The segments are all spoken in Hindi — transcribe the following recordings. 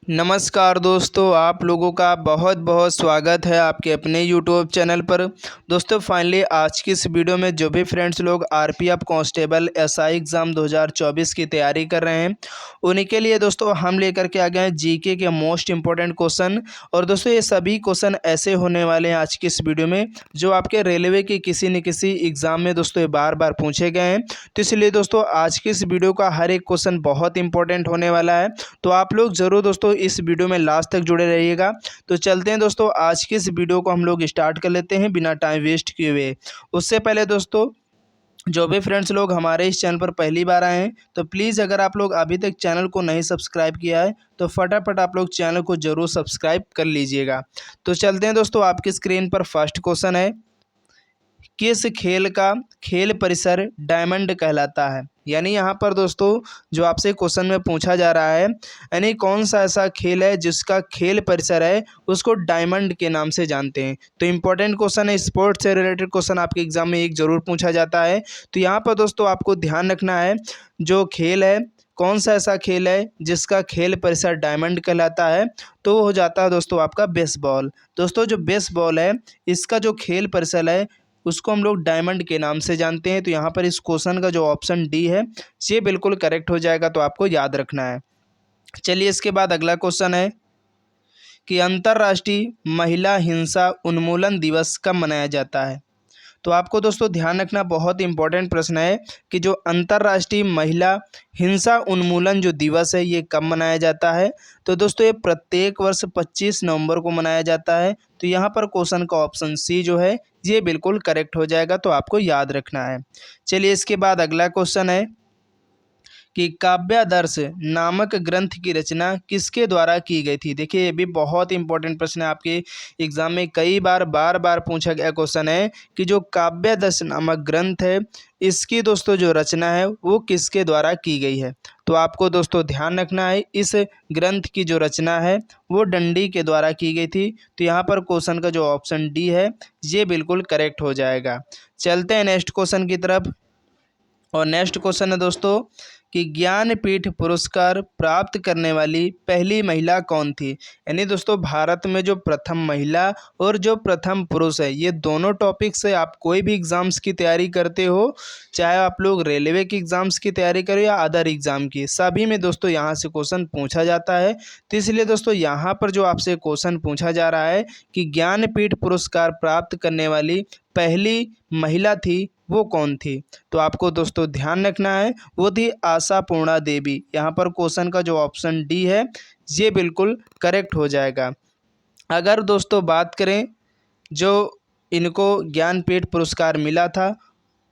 नमस्कार दोस्तों, आप लोगों का बहुत बहुत स्वागत है आपके अपने यूट्यूब चैनल पर। दोस्तों फाइनली आज की इस वीडियो में जो भी फ्रेंड्स लोग आरपीएफ कांस्टेबल एसआई एग्ज़ाम 2024 की तैयारी कर रहे हैं, उन्हीं के लिए दोस्तों हम लेकर के आ गए हैं जीके के मोस्ट इंपॉर्टेंट क्वेश्चन। और दोस्तों ये सभी क्वेश्चन ऐसे होने वाले हैं आज की इस वीडियो में जो आपके रेलवे की किसी न किसी एग्ज़ाम में दोस्तों ये बार बार पूछे गए हैं। तो इसलिए दोस्तों आज की इस वीडियो का हर एक क्वेश्चन बहुत इंपॉर्टेंट होने वाला है, तो आप लोग ज़रूर दोस्तों इस वीडियो में लास्ट तक जुड़े रहिएगा। तो चलते हैं दोस्तों आज की इस वीडियो को हम लोग स्टार्ट कर लेते हैं बिना टाइम वेस्ट किए हुए। उससे पहले दोस्तों जो भी फ्रेंड्स लोग हमारे इस चैनल पर पहली बार आए हैं, तो प्लीज़ अगर आप लोग अभी तक चैनल को नहीं सब्सक्राइब किया है तो फटाफट आप लोग चैनल को ज़रूर सब्सक्राइब कर लीजिएगा। तो चलते हैं दोस्तों, आपकी स्क्रीन पर फर्स्ट क्वेश्चन है, किस खेल का खेल परिसर डायमंड कहलाता है। यानी यहाँ पर दोस्तों जो आपसे क्वेश्चन में पूछा जा रहा है, यानी कौन सा ऐसा खेल है जिसका खेल परिसर है उसको डायमंड के नाम से जानते हैं। तो इम्पोर्टेंट क्वेश्चन है, स्पोर्ट्स से रिलेटेड क्वेश्चन आपके एग्जाम में एक ज़रूर पूछा जाता है। तो यहाँ पर दोस्तों आपको ध्यान रखना है, जो खेल है कौन सा ऐसा खेल है जिसका खेल परिसर डायमंड कहलाता है, तो वो हो जाता है दोस्तों आपका बेसबॉल। दोस्तों जो बेसबॉल है इसका जो खेल परिसर है उसको हम लोग डायमंड के नाम से जानते हैं। तो यहाँ पर इस क्वेश्चन का जो ऑप्शन डी है ये बिल्कुल करेक्ट हो जाएगा, तो आपको याद रखना है। चलिए इसके बाद अगला क्वेश्चन है कि अंतर्राष्ट्रीय महिला हिंसा उन्मूलन दिवस कब मनाया जाता है। तो आपको दोस्तों ध्यान रखना, बहुत इंपॉर्टेंट प्रश्न है कि जो अंतर्राष्ट्रीय महिला हिंसा उन्मूलन जो दिवस है ये कब मनाया जाता है। तो दोस्तों ये प्रत्येक वर्ष 25 नवंबर को मनाया जाता है। तो यहाँ पर क्वेश्चन का ऑप्शन सी जो है ये बिल्कुल करेक्ट हो जाएगा, तो आपको याद रखना है। चलिए इसके बाद अगला क्वेश्चन है कि काव्यादर्श नामक ग्रंथ की रचना किसके द्वारा की गई थी। देखिए ये भी बहुत इंपॉर्टेंट प्रश्न है, आपके एग्जाम में कई बार बार पूछा गया क्वेश्चन है कि जो काव्यादर्श नामक ग्रंथ है इसकी दोस्तों जो रचना है वो किसके द्वारा की गई है। तो आपको दोस्तों ध्यान रखना है, इस ग्रंथ की जो रचना है वो दंडी के द्वारा की गई थी। तो यहाँ पर क्वेश्चन का जो ऑप्शन डी है ये बिल्कुल करेक्ट हो जाएगा। चलते हैं नेक्स्ट क्वेश्चन की तरफ। और नेक्स्ट क्वेश्चन है दोस्तों कि ज्ञानपीठ पुरस्कार प्राप्त करने वाली पहली महिला कौन थी। यानी दोस्तों भारत में जो प्रथम महिला और जो प्रथम पुरुष है, ये दोनों टॉपिक से आप कोई भी एग्ज़ाम्स की तैयारी करते हो, चाहे आप लोग रेलवे की एग्ज़ाम्स की तैयारी करो या अदर एग्ज़ाम की, सभी में दोस्तों यहाँ से क्वेश्चन पूछा जाता है। तो इसलिए दोस्तों यहाँ पर जो आपसे क्वेश्चन पूछा जा रहा है कि ज्ञानपीठ पुरस्कार प्राप्त करने वाली पहली महिला थी वो कौन थी, तो आपको दोस्तों ध्यान रखना है वो थी आशापूर्णा देवी। यहाँ पर क्वेश्चन का जो ऑप्शन डी है ये बिल्कुल करेक्ट हो जाएगा। अगर दोस्तों बात करें जो इनको ज्ञानपीठ पुरस्कार मिला था,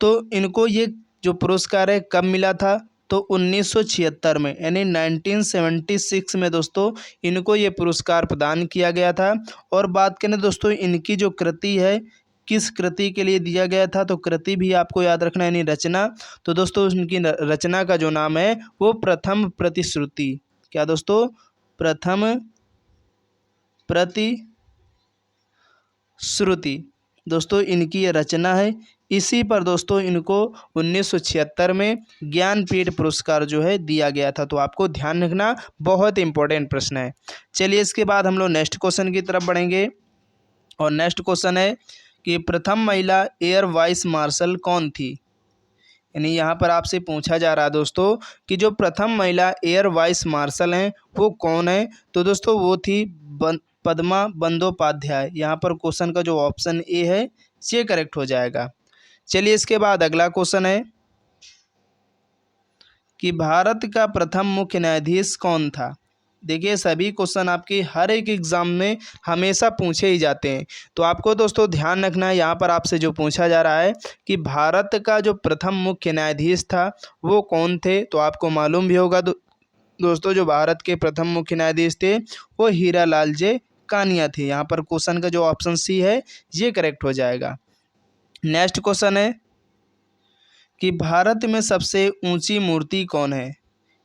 तो इनको ये जो पुरस्कार है कब मिला था, तो 1976 में, यानी 1976 में दोस्तों इनको ये पुरस्कार प्रदान किया गया था। और बात करें दोस्तों इनकी जो कृति है किस कृति के लिए दिया गया था, तो कृति भी आपको याद रखना है, यानी रचना। तो दोस्तों उनकी रचना का जो नाम है वो प्रथम प्रतिश्रुति। क्या दोस्तों, प्रथम प्रतिश्रुति दोस्तों इनकी ये रचना है। इसी पर दोस्तों इनको 1976 में ज्ञानपीठ पुरस्कार जो है दिया गया था। तो आपको ध्यान रखना, बहुत इंपॉर्टेंट प्रश्न है। चलिए इसके बाद हम लोग नेक्स्ट क्वेश्चन की तरफ बढ़ेंगे। और नेक्स्ट क्वेश्चन है कि प्रथम महिला एयर वाइस मार्शल कौन थी। यानी यहाँ पर आपसे पूछा जा रहा है दोस्तों कि जो प्रथम महिला एयर वाइस मार्शल हैं वो कौन है, तो दोस्तों वो थी पद्मा बंदोपाध्याय। यहाँ पर क्वेश्चन का जो ऑप्शन ए है ये करेक्ट हो जाएगा। चलिए इसके बाद अगला क्वेश्चन है कि भारत का प्रथम मुख्य न्यायाधीश कौन था। देखिए सभी क्वेश्चन आपके हर एक एग्ज़ाम में हमेशा पूछे ही जाते हैं। तो आपको दोस्तों ध्यान रखना है, यहाँ पर आपसे जो पूछा जा रहा है कि भारत का जो प्रथम मुख्य न्यायाधीश था वो कौन थे। तो आपको मालूम भी होगा दोस्तों जो भारत के प्रथम मुख्य न्यायाधीश थे वो हीरालाल जे कानिया थे। यहाँ पर क्वेश्चन का जो ऑप्शन सी है ये करेक्ट हो जाएगा। नेक्स्ट क्वेश्चन है कि भारत में सबसे ऊंची मूर्ति कौन है।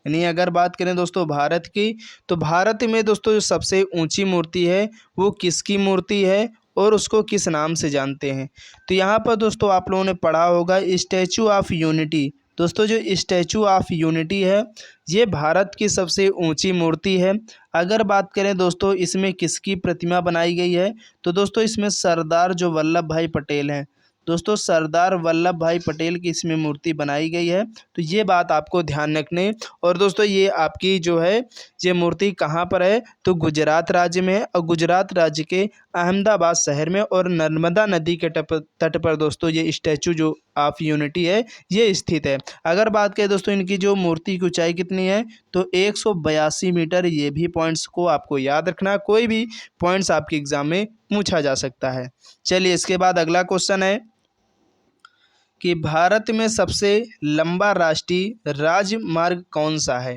यानी अगर बात करें दोस्तों भारत की, तो भारत में दोस्तों जो सबसे ऊंची मूर्ति है वो किसकी मूर्ति है और उसको किस नाम से जानते हैं। तो यहाँ पर दोस्तों आप लोगों ने पढ़ा होगा स्टैचू ऑफ यूनिटी, दोस्तों जो स्टैचू ऑफ यूनिटी है ये भारत की सबसे ऊंची मूर्ति है। अगर बात करें दोस्तों इसमें किसकी प्रतिमा बनाई गई है, तो दोस्तों इसमें सरदार जो वल्लभ भाई पटेल हैं, दोस्तों सरदार वल्लभ भाई पटेल की इसमें मूर्ति बनाई गई है। तो ये बात आपको ध्यान रखने। और दोस्तों ये आपकी जो है ये मूर्ति कहाँ पर है, तो गुजरात राज्य में है और गुजरात राज्य के अहमदाबाद शहर में और नर्मदा नदी के तट पर दोस्तों ये स्टैचू जो ऑफ यूनिटी है ये स्थित है। अगर बात करें दोस्तों इनकी जो मूर्ति की ऊंचाई कितनी है, तो 182 मीटर। ये भी पॉइंट्स को आपको याद रखना, कोई भी पॉइंट्स आपके एग्जाम में पूछा जा सकता है। चलिए इसके बाद अगला क्वेश्चन है कि भारत में सबसे लंबा राष्ट्रीय राजमार्ग कौन सा है।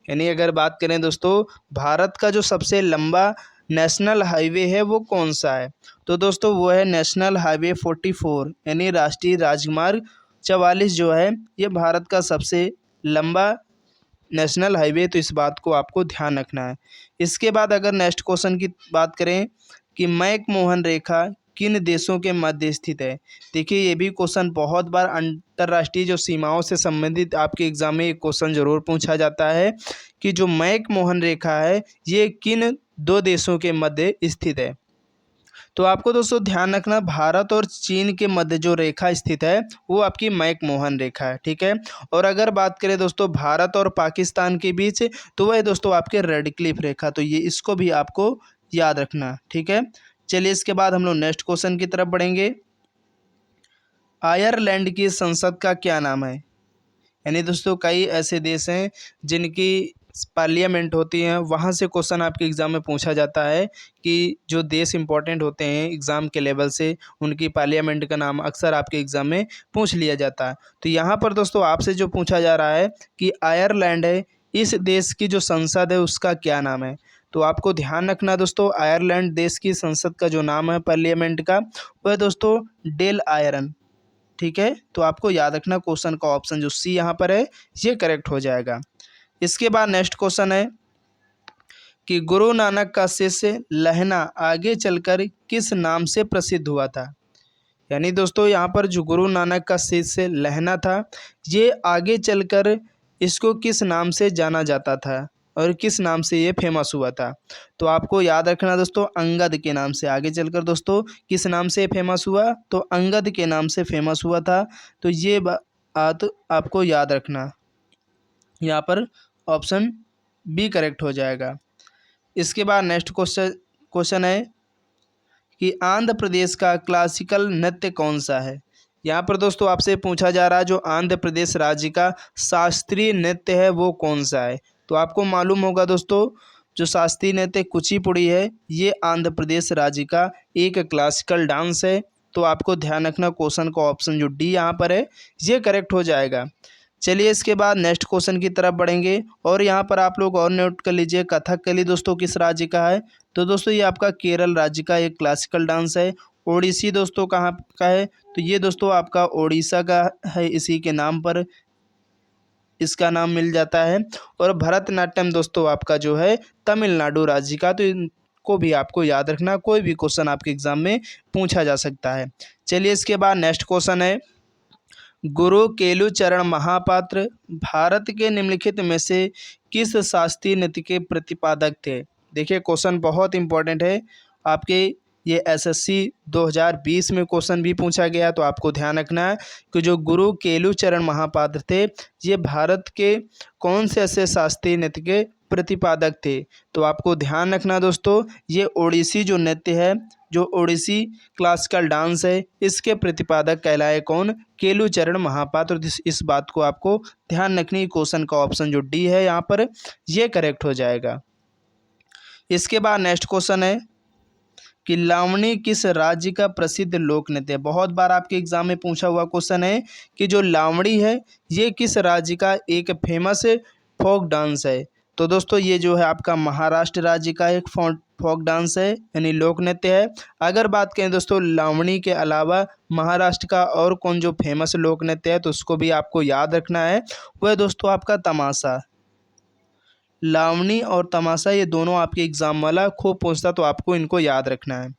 यानी अगर बात करें दोस्तों भारत का जो सबसे लंबा नेशनल हाईवे है वो कौन सा है, तो दोस्तों वो है नेशनल हाईवे 44 यानी राष्ट्रीय राजमार्ग 44 जो है ये भारत का सबसे लंबा नेशनल हाईवे। तो इस बात को आपको ध्यान रखना है। इसके बाद अगर नेक्स्ट क्वेश्चन की बात करें कि मैकमोहन रेखा किन देशों के मध्य स्थित है। देखिए ये भी क्वेश्चन बहुत बार अंतर्राष्ट्रीय जो सीमाओं से संबंधित आपके एग्जाम में एक क्वेश्चन जरूर पूछा जाता है कि जो मैकमोहन रेखा है ये किन दो देशों के मध्य स्थित है। तो आपको दोस्तों ध्यान रखना भारत और चीन के मध्य जो रेखा स्थित है वो आपकी मैकमोहन रेखा है, ठीक है। और अगर बात करें दोस्तों भारत और पाकिस्तान के बीच, तो वह दोस्तों आपके रेडक्लिफ रेखा। तो ये इसको भी आपको याद रखना, ठीक है। चलिए इसके बाद हम लोग नेक्स्ट क्वेश्चन की तरफ बढ़ेंगे। आयरलैंड की संसद का क्या नाम है। यानी दोस्तों कई ऐसे देश हैं जिनकी पार्लियामेंट होती हैं, वहाँ से क्वेश्चन आपके एग्ज़ाम में पूछा जाता है कि जो देश इंपॉर्टेंट होते हैं एग्ज़ाम के लेवल से उनकी पार्लियामेंट का नाम अक्सर आपके एग्ज़ाम में पूछ लिया जाता है। तो यहाँ पर दोस्तों आपसे जो पूछा जा रहा है कि आयरलैंड है इस देश की जो संसद है उसका क्या नाम है। तो आपको ध्यान रखना दोस्तों आयरलैंड देश की संसद का जो नाम है पार्लियामेंट का वह है दोस्तों डेल आयरन, ठीक है। तो आपको याद रखना क्वेश्चन का ऑप्शन जो सी यहाँ पर है ये करेक्ट हो जाएगा। इसके बाद नेक्स्ट क्वेश्चन है कि गुरु नानक का शिष्य लहना आगे चलकर किस नाम से प्रसिद्ध हुआ था। यानी दोस्तों यहाँ पर जो गुरु नानक का शिष्य लहना था ये आगे चलकर इसको किस नाम से जाना जाता था और किस नाम से ये फेमस हुआ था। तो आपको याद रखना दोस्तों अंगद के नाम से आगे चलकर दोस्तों किस नाम से फेमस हुआ, तो अंगद के नाम से फेमस हुआ था। तो ये बात आपको याद रखना, यहाँ पर ऑप्शन बी करेक्ट हो जाएगा। इसके बाद नेक्स्ट क्वेश्चन है कि आंध्र प्रदेश का क्लासिकल नृत्य कौन सा है। यहाँ पर दोस्तों आपसे पूछा जा रहा है जो आंध्र प्रदेश राज्य का शास्त्रीय नृत्य है वो कौन सा है। तो आपको मालूम होगा दोस्तों जो शास्त्रीय नृत्य कुचिपुड़ी है ये आंध्र प्रदेश राज्य का एक क्लासिकल डांस है। तो आपको ध्यान रखना क्वेश्चन का ऑप्शन जो डी यहाँ पर है ये करेक्ट हो जाएगा। चलिए इसके बाद नेक्स्ट क्वेश्चन की तरफ बढ़ेंगे और यहाँ पर आप लोग और नोट कर लीजिए कथकली दोस्तों किस राज्य का है। तो दोस्तों ये आपका केरल राज्य का एक क्लासिकल डांस है। ओडिसी दोस्तों कहाँ का है, तो ये दोस्तों आपका ओडिशा का है, इसी के नाम पर इसका नाम मिल जाता है। और भरतनाट्यम दोस्तों आपका जो है तमिलनाडु राज्य का। तो इनको भी आपको याद रखना, कोई भी क्वेश्चन आपके एग्जाम में पूछा जा सकता है। चलिए इसके बाद नेक्स्ट क्वेश्चन है गुरु केलुचरण महापात्र भारत के निम्नलिखित में से किस शास्त्रीय नृत्य के प्रतिपादक थे। देखिए क्वेश्चन बहुत इंपॉर्टेंट है आपके, ये एसएससी 2020 में क्वेश्चन भी पूछा गया। तो आपको ध्यान रखना है कि जो गुरु केलुचरण महापात्र थे ये भारत के कौन से ऐसे शास्त्रीय नृत्य के प्रतिपादक थे। तो आपको ध्यान रखना दोस्तों ये ओडिसी जो नृत्य है, जो ओडिसी क्लासिकल डांस है, इसके प्रतिपादक कहलाए कौन, केलुचरण महापात्र। इस बात को आपको ध्यान रखनी, क्वेश्चन का ऑप्शन जो डी है यहाँ पर ये करेक्ट हो जाएगा। इसके बाद नेक्स्ट क्वेश्चन है कि लावणी किस राज्य का प्रसिद्ध लोक नृत्य है। बहुत बार आपके एग्जाम में पूछा हुआ क्वेश्चन है कि जो लावणी है ये किस राज्य का एक फेमस फोक डांस है। तो दोस्तों ये जो है आपका महाराष्ट्र राज्य का एक फोक डांस है यानी लोक नृत्य है। अगर बात करें दोस्तों लावणी के अलावा महाराष्ट्र का और कौन जो फेमस लोक नृत्य है तो उसको भी आपको याद रखना है, वह दोस्तों आपका तमाशा। लावणी और तमाशा ये दोनों आपके एग्जाम वाला खूब पूछता, तो आपको इनको याद रखना है।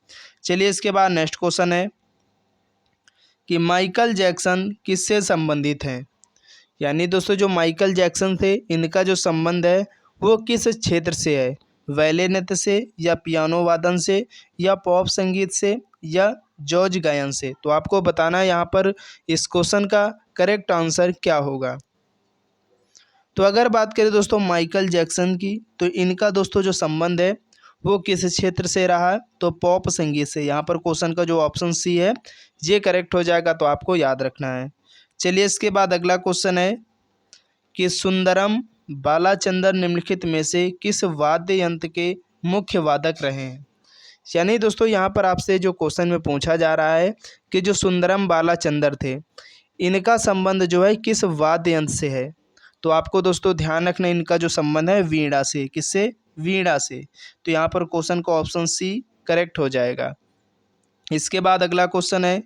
चलिए इसके बाद नेक्स्ट क्वेश्चन है कि माइकल जैक्सन किससे संबंधित हैं। यानी दोस्तों जो माइकल जैक्सन थे इनका जो संबंध है वो किस क्षेत्र से है, बैले नृत्य से या पियानो वादन से या पॉप संगीत से या जॉर्ज गायन से। तो आपको बताना है यहाँ पर इस क्वेश्चन का करेक्ट आंसर क्या होगा। तो अगर बात करें दोस्तों माइकल जैक्सन की, तो इनका दोस्तों जो संबंध है वो किस क्षेत्र से रहा है, तो पॉप संगीत से। यहाँ पर क्वेश्चन का जो ऑप्शन सी है ये करेक्ट हो जाएगा, तो आपको याद रखना है। चलिए इसके बाद अगला क्वेश्चन है कि सुंदरम बालाचंदर निम्नलिखित में से किस वाद्य यंत्र के मुख्य वादक रहे हैं। यानी दोस्तों यहाँ पर आपसे जो क्वेश्चन में पूछा जा रहा है कि जो सुंदरम बालाचंदर थे इनका संबंध जो है किस वाद्य यंत्र से है। तो आपको दोस्तों ध्यान रखना इनका जो संबंध है वीणा से। किससे? वीणा से। तो यहाँ पर क्वेश्चन का ऑप्शन सी करेक्ट हो जाएगा। इसके बाद अगला क्वेश्चन है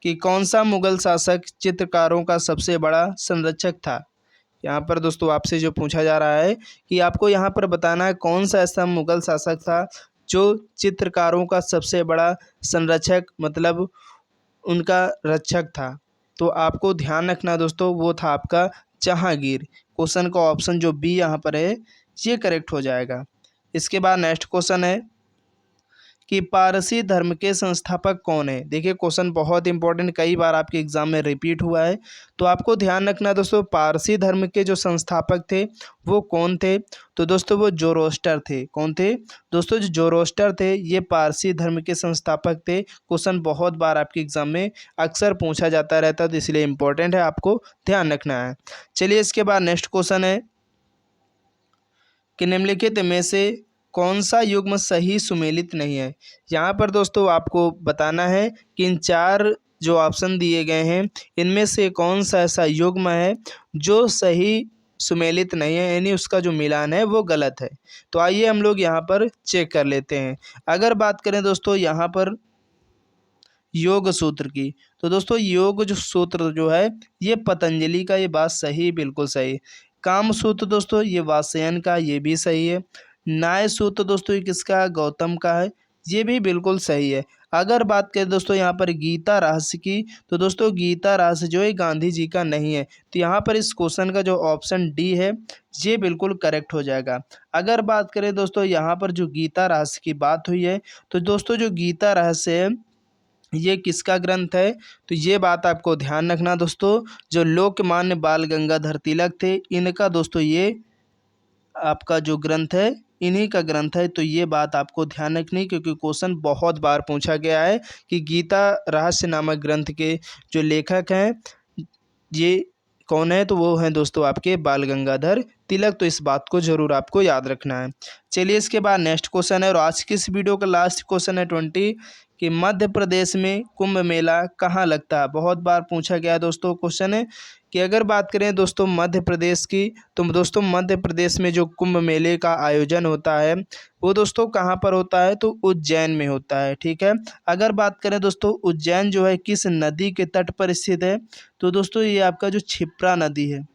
कि कौन सा मुगल शासक चित्रकारों का सबसे बड़ा संरक्षक था। यहाँ पर दोस्तों आपसे जो पूछा जा रहा है कि आपको यहाँ पर बताना है कौन सा ऐसा मुगल शासक था जो चित्रकारों का सबसे बड़ा संरक्षक मतलब उनका रक्षक था। तो आपको ध्यान रखना दोस्तों वो था आपका जहांगीर। क्वेश्चन का ऑप्शन जो बी यहाँ पर है ये करेक्ट हो जाएगा। इसके बाद नेक्स्ट क्वेश्चन है कि पारसी धर्म के संस्थापक कौन है। देखिए क्वेश्चन बहुत इंपॉर्टेंट, कई बार आपके एग्जाम में रिपीट हुआ है। तो आपको ध्यान रखना दोस्तों पारसी धर्म के जो संस्थापक थे वो कौन थे। तो दोस्तों वो जोरोस्टर थे। कौन थे दोस्तों? जो जोरोस्टर थे ये पारसी धर्म के संस्थापक थे। क्वेश्चन बहुत बार आपके एग्जाम में अक्सर पूछा जाता रहता है, तो इसलिए इम्पोर्टेंट है, आपको ध्यान रखना है। चलिए इसके बाद नेक्स्ट क्वेश्चन है कि निम्नलिखित में से कौन सा युग्म सही सुमेलित नहीं है। यहाँ पर दोस्तों आपको बताना है कि इन चार जो ऑप्शन दिए गए हैं इनमें से कौन सा ऐसा युग्म है जो सही सुमेलित नहीं है, यानी उसका जो मिलान है वो गलत है। तो आइए हम लोग यहाँ पर चेक कर लेते हैं। अगर बात करें दोस्तों यहाँ पर योग सूत्र की, तो दोस्तों योग जो सूत्र जो है ये पतंजलि का, ये बात सही, बिल्कुल सही। काम सूत्र दोस्तों ये वात्स्ययन का, ये भी सही है। न्याय सूत्र दोस्तों ये किसका? गौतम का है, ये भी बिल्कुल सही है। अगर बात करें दोस्तों यहाँ पर गीता रहस्य की, तो दोस्तों गीता रहस्य जो है गांधी जी का नहीं है। तो यहाँ पर इस क्वेश्चन का जो ऑप्शन डी है ये बिल्कुल करेक्ट हो जाएगा। अगर बात करें दोस्तों यहाँ पर जो गीता रहस्य की बात हुई है, तो दोस्तों जो गीता रहस्य है ये किसका ग्रंथ है। तो ये बात आपको ध्यान रखना दोस्तों, जो लोकमान्य बाल गंगाधर तिलक थे इनका दोस्तों ये आपका जो ग्रंथ है इन्हीं का ग्रंथ है। तो ये बात आपको ध्यान रखनी, क्योंकि क्वेश्चन बहुत बार पूछा गया है कि गीता रहस्य नामक ग्रंथ के जो लेखक हैं ये कौन है। तो वो हैं दोस्तों आपके बाल गंगाधर तिलक। तो इस बात को जरूर आपको याद रखना है। चलिए इसके बाद नेक्स्ट क्वेश्चन है, और आज की इस वीडियो का लास्ट क्वेश्चन है 20 कि मध्य प्रदेश में कुंभ मेला कहाँ लगता है। बहुत बार पूछा गया दोस्तों क्वेश्चन है कि अगर बात करें दोस्तों मध्य प्रदेश की, तो दोस्तों मध्य प्रदेश में जो कुंभ मेले का आयोजन होता है वो दोस्तों कहाँ पर होता है, तो उज्जैन में होता है। ठीक है। अगर बात करें दोस्तों उज्जैन जो है किस नदी के तट पर स्थित है, तो दोस्तों ये आपका जो क्षिप्रा नदी है,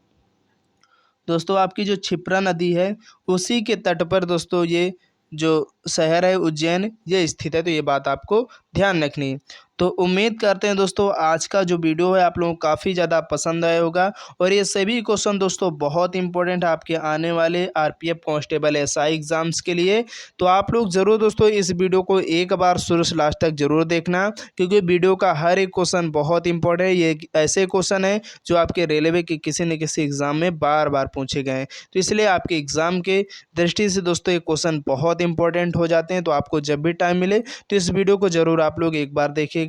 दोस्तों आपकी जो क्षिप्रा नदी है उसी के तट पर दोस्तों ये जो शहर है उज्जैन ये स्थित है। तो ये बात आपको ध्यान रखनी है। तो उम्मीद करते हैं दोस्तों आज का जो वीडियो है आप लोगों को काफ़ी ज़्यादा पसंद आया होगा, और ये सभी क्वेश्चन दोस्तों बहुत इंपॉर्टेंट है आपके आने वाले आरपीएफ कांस्टेबल एसआई एग्ज़ाम्स के लिए। तो आप लोग ज़रूर दोस्तों इस वीडियो को एक बार शुरू से लास्ट तक ज़रूर देखना, क्योंकि वीडियो का हर एक क्वेश्चन बहुत इंपॉर्टेंट है। ये ऐसे क्वेश्चन है जो आपके रेलवे के किसी न किसी एग्ज़ाम में बार बार पूछे गए हैं। तो इसलिए आपके एग्ज़ाम के दृष्टि से दोस्तों ये क्वेश्चन बहुत इंपॉर्टेंट हो जाते हैं। तो आपको जब भी टाइम मिले तो इस वीडियो को ज़रूर आप लोग एक बार देखिएगा।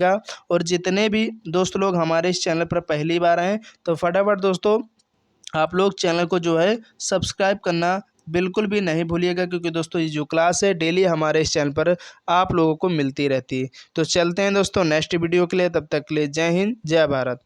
और जितने भी दोस्त लोग हमारे इस चैनल पर पहली बार आए तो फटाफट दोस्तों आप लोग चैनल को जो है सब्सक्राइब करना बिल्कुल भी नहीं भूलिएगा, क्योंकि दोस्तों ये जो क्लास है डेली हमारे इस चैनल पर आप लोगों को मिलती रहती है। तो चलते हैं दोस्तों नेक्स्ट वीडियो के लिए, तब तक के लिए जय हिंद जय भारत।